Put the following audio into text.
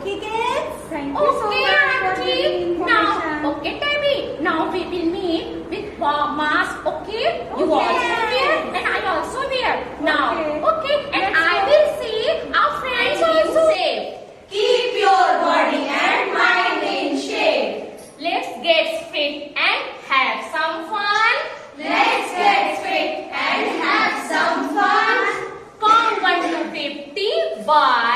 Okay, kids? Thank you so Okay, much for Auntie. giving Now, information. okay, Tabby. Now we will meet with mask. Okay? You Okay. also wear and I also wear. Now, Okay. okay, and Let's I go. will see our friends also. Keep your body and mind in shape. Let's get fit and have some fun. Let's get fit and have some fun. Count 1 to 50 by